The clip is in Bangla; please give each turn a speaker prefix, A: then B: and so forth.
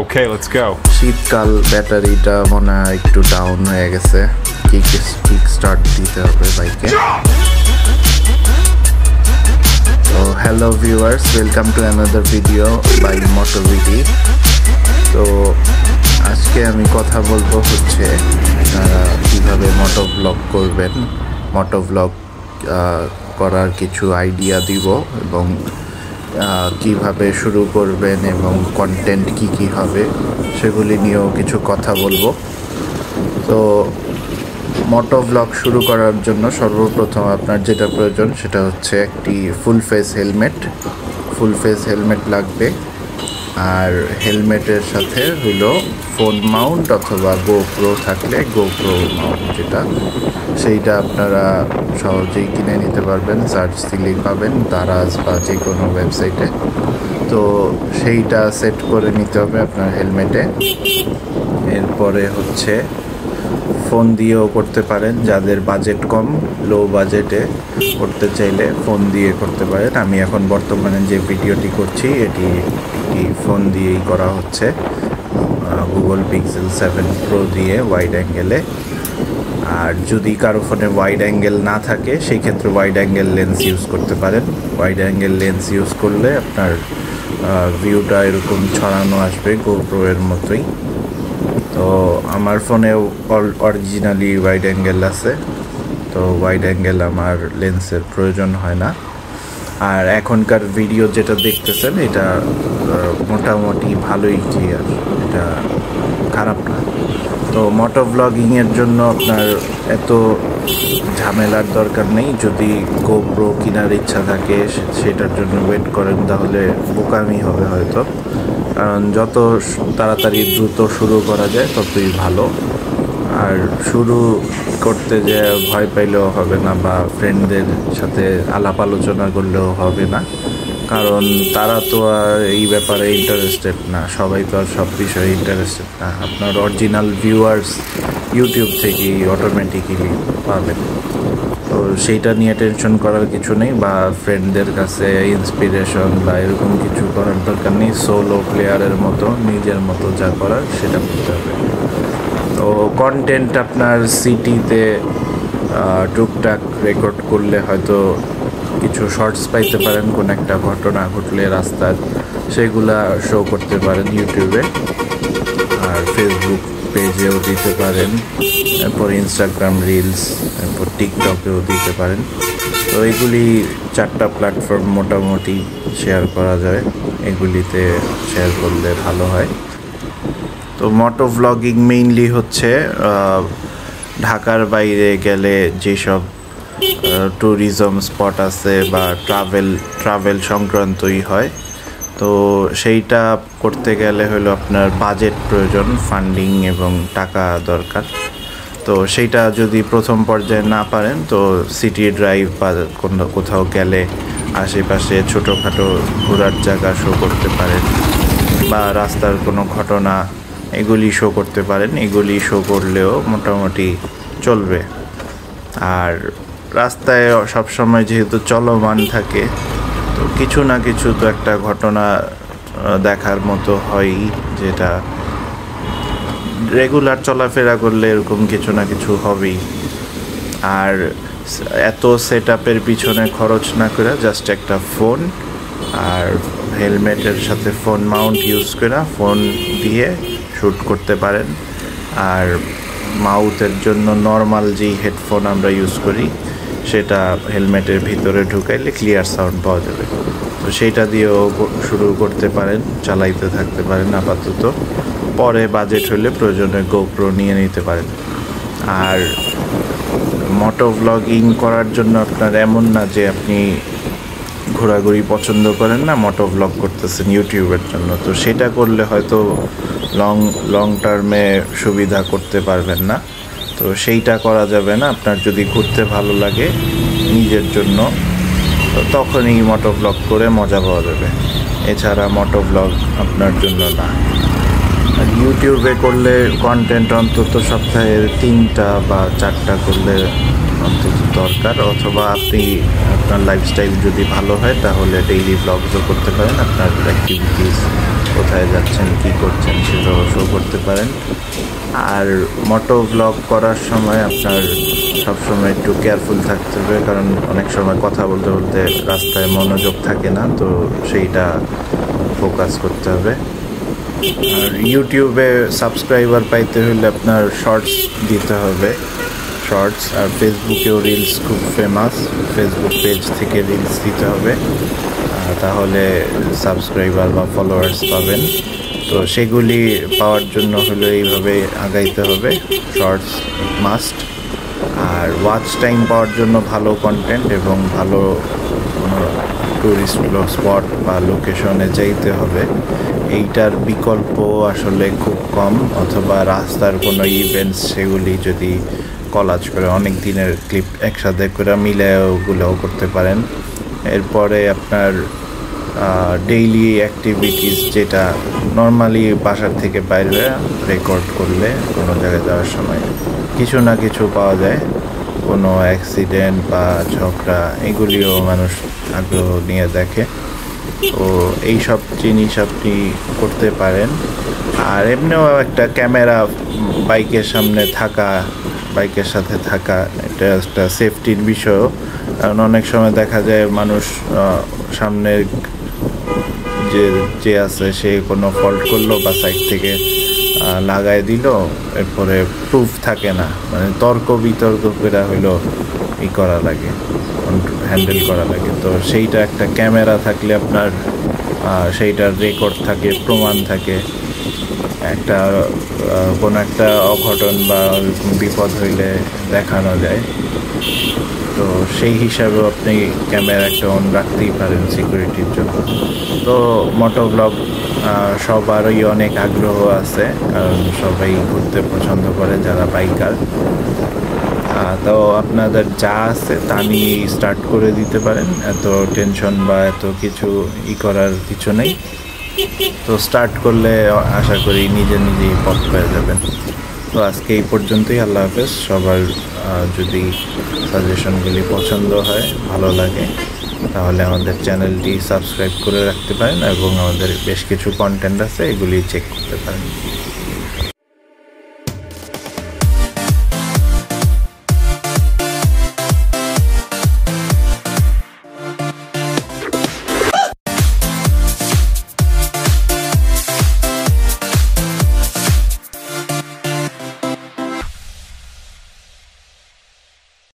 A: Okay, let's go.
B: শীতকাল ব্যাটারিটা মনে হয় একটু ডাউন হয়ে গেছে, কিক স্টার্ট দিতে হবে বাইকে। তো hello viewers, welcome to another video by Motovity. তো আজকে আমি কথা বলবো হচ্ছে আপনারা কীভাবে মোটো ব্লগ করবেন, মোটো ব্লগ করার কিছু আইডিয়া দিব এবং কিভাবে শুরু করবেন এবং কন্টেন্ট কি হবে সেগুলি নিয়েও কিছু কথা বলবো। তো মোটো ব্লগ শুরু করার জন্য সর্বপ্রথম আপনার যেটা প্রয়োজন সেটা হচ্ছে একটি ফুল ফেস হেলমেট লাগবে। আর হেলমেটের সাথে হলো ফোন মাউন্ট অথবা গোপ্রো থাকলে গোপ্রো মাউন্ট যেটা, সেইটা আপনারা সহজেই কিনে নিতে পারবেন, সার্চ দিলেই পাবেন দারাজ বা যে কোনো ওয়েবসাইটে। তো সেইটা সেট করে নিতে হবে আপনার হেলমেটে। এরপরে হচ্ছে ফোন দিয়েও করতে পারেন, যাদের বাজেট কম, লো বাজেটে করতে চাইলে ফোন দিয়ে করতে পারেন। আমি এখন বর্তমানে যে ভিডিওটি করছি এটি ফোন দিয়েই করা হচ্ছে, গুগল পিক্সেল 7 প্রো দিয়ে ওয়াইড অ্যাঙ্গেলে। আর যদি কারো ফোনে ওয়াইড অ্যাঙ্গেল না থাকে সেই ক্ষেত্রে ওয়াইড অ্যাঙ্গেল লেন্স ইউজ করতে পারেন। ওয়াইড অ্যাঙ্গেল লেন্স ইউজ করলে আপনার ভিউটা এরকম ছড়ানো আসবে গোপ্রো এর মতোই। তো আমার ফোনেও অরিজিনালি ওয়াইড অ্যাঙ্গেল আছে, তো ওয়াইড অ্যাঙ্গেল আমার লেন্সের প্রয়োজন হয় না। আর এখনকার ভিডিও যেটা দেখতেছেন এটা মোটামুটি ভালোই ক্লিয়ার, এটা খারাপ না। তো মোটো ব্লগিংয়ের জন্য আপনার এত ঝামেলার দরকার নেই। যদি গোপ্রো কেনার ইচ্ছা থাকে সেটার জন্য ওয়েট করেন তাহলে বোকামি হবে হয়তো, কারণ যত তাড়াতাড়ি দ্রুত শুরু করা যায় ততই ভালো। আর শুরু করতে যে ভয় পাইলেও হবে না বা ফ্রেন্ডদের সাথে আলাপ আলোচনা করলেও হবে না, কারণ তারা তো আর এই ব্যাপারে ইন্টারেস্টেড না, সবাই তো আর সব বিষয়ে ইন্টারেস্টেড না। আপনার অরিজিনাল ভিউয়ার্স ইউটিউব থেকেই অটোমেটিক্যালি পাবেন। তো সেইটা নিয়ে টেনশন করার কিছু নেই, বা ফ্রেন্ডদের কাছে ইন্সপিরেশন বা এরকম কিছু করার দরকার নেই। সোলো প্লেয়ারের মতো নিজের মতো যা করার সেটা করতে হবে। তো কন্টেন্ট আপনার সিটিতে টুকটাক রেকর্ড করলে হয়তো কিছু শর্টস পাইতে পারেন, কোন একটা ঘটনা ঘটলে রাস্তার, সেগুলা শো করতে পারেন ইউটিউবে। আর ফেসবুক পেজেও দিতে পারেন, এরপর ইনস্টাগ্রাম রিলস, এরপর টিকটকেও দিতে পারেন। তো এগুলি 4টা প্ল্যাটফর্ম মোটামুটি শেয়ার করা যায়, এগুলিতে শেয়ার করলে ভালো হয়। তো মোটো ব্লগিং মেইনলি হচ্ছে ঢাকার বাইরে গেলে যেসব ট্যুরিজম স্পট আছে বা ট্রাভেল সংক্রান্তই হয়, তো সেইটা করতে গেলে হলো আপনার বাজেট প্রয়োজন, ফান্ডিং এবং টাকা দরকার। তো সেইটা যদি প্রথম পর্যায়ে না পারেন তো সিটি ড্রাইভ বা কোথাও গেলে আশেপাশে ছোটোখাটো ঘোরার জায়গা শো করতে পারেন, বা রাস্তার কোনো ঘটনা এগুলি শো করতে পারেন। এগুলি শো করলেও মোটামুটি চলবে। আর রাস্তায় সবসময় যেহেতু চলমান থাকে, তো কিছু না কিছু তো একটা ঘটনা দেখার মতো হয়ই, যেটা রেগুলার চলাফেরা করলে এরকম কিছু না কিছু হবেই। আর এত সেট আপের পিছনে খরচ না করে জাস্ট একটা ফোন আর হেলমেটের সাথে ফোন মাউন্ট ইউজ করে ফোন দিয়ে শ্যুট করতে পারেন। আর মাউথের জন্য নর্মাল যেই হেডফোন আমরা ইউজ করি সেটা হেলমেটের ভিতরে ঢুকাইলে ক্লিয়ার সাউন্ড পাওয়া যাবে। তো সেইটা দিয়েও শুরু করতে পারেন, চালাইতে থাকতে পারেন আপাতত। পরে বাজেট হলে প্রয়োজনে গোপ্রো নিয়ে নিতে পারেন। আর মোটো ব্লগিং করার জন্য আপনার এমন না যে আপনি ঘোরাঘুরি পছন্দ করেন না, মোটো ব্লগ করতেছেন ইউটিউবের জন্য, তো সেটা করলে হয়তো লং টার্মে সুবিধা করতে পারবেন না। তো সেইটা করা যাবে না। আপনার যদি ঘুরতে ভালো লাগে নিজের জন্য, তো তখনই মোটো ব্লগ করে মজা পাওয়া যাবে, এছাড়া মোটো ব্লগ আপনার জন্য না। ইউটিউবে করলে কন্টেন্ট অন্তত সপ্তাহে 3টা বা 4টা করলে অন্তত দরকার, অথবা আপনি আপনার লাইফস্টাইল যদি ভালো হয় তাহলে ডেইলি ব্লগসও করতে পারেন। আপনার অ্যাক্টিভিটিস, কোথায় যাচ্ছেন, কি করছেন সেটাও শো করতে পারেন। আর মোটো ব্লগ করার সময় আপনার সবসময় একটু কেয়ারফুল থাকতে হবে, কারণ অনেক সময় কথা বলতে বলতে রাস্তায় মনোযোগ থাকে না, তো সেইটা ফোকাস করতে হবে। আর ইউটিউবে সাবস্ক্রাইবার পাইতে হলে আপনার শর্টস দিতে হবে, শর্টস। আর ফেসবুকেও রিলস খুব ফেমাস, ফেসবুক পেজ থেকে রিলস দিতে হবে, তাহলে সাবস্ক্রাইবার বা ফলোয়ার্স পাবেন। তো সেগুলি পাওয়ার জন্য হলো এইভাবে আগাইতে হবে, শর্টস মাস্ট। আর ওয়াচ টাইম পাওয়ার জন্য ভালো কন্টেন্ট এবং ভালো কোনো ট্যুরিস্ট স্পট বা লোকেশনে যাইতে হবে। এইটার বিকল্প আসলে খুব কম, অথবা রাস্তার কোনো ইভেন্টস সেগুলি যদি কলাজ করে অনেক দিনের ক্লিপ একসাথে করে মিলে ওগুলোও করতে পারেন। এরপরে আপনার ডেইলি অ্যাক্টিভিটিস, যেটা নর্মালি বাসার থেকে বাইরে রেকর্ড করলে কোনো জায়গায় যাওয়ার সময় কিছু না কিছু পাওয়া যায়, কোনো অ্যাক্সিডেন্ট বা ঝগড়া, এগুলিও মানুষ আগ্রহ নিয়ে দেখে। তো এইসব জিনিস আপনি করতে পারেন। আর এমনিও একটা ক্যামেরা বাইকের সামনে থাকা, বাইকের সাথে থাকা, এটা একটা সেফটির বিষয়। কারণ অনেক সময় দেখা যায় মানুষ সামনে যে আছে সে কোনো ফল্ট করলো বা সাইড থেকে লাগাই দিল, এরপরে প্রুফ থাকে না, মানে তর্ক বিতর্ক করে হইলো ই করা লাগে, হ্যান্ডেল করা লাগে। তো সেইটা একটা ক্যামেরা থাকলে আপনার সেইটার রেকর্ড থাকে, প্রমাণ থাকে, একটা কোনো একটা অঘটন বা বিপদ হইলে দেখানো যায়। তো সেই হিসাবেও আপনি ক্যামেরা একটা অন রাখতেই পারেন সিকিউরিটির জন্য। তো মোটো ব্লগ সবারই অনেক আগ্রহ আছে, কারণ সবাই ঘুরতে পছন্দ করে যারা বাইকার। তো আপনাদের যা আছে তা নিয়ে স্টার্ট করে দিতে পারেন, এত টেনশন বা এত কিছু করার কিছু নেই। তো স্টার্ট করলে আশা করি নিজে নিজেই পথ পেয়ে যাবেন। তো আজকে এই পর্যন্তই, আল্লাহ হাফেজ। সবার যদি সাজেশনগুলি পছন্দ হয়, ভালো লাগে, তাহলে আমাদের চ্যানেলটি সাবস্ক্রাইব করে রাখতে পারেন এবং আমাদের বেশ কিছু কন্টেন্ট আছে, এগুলি চেক করতে পারেন।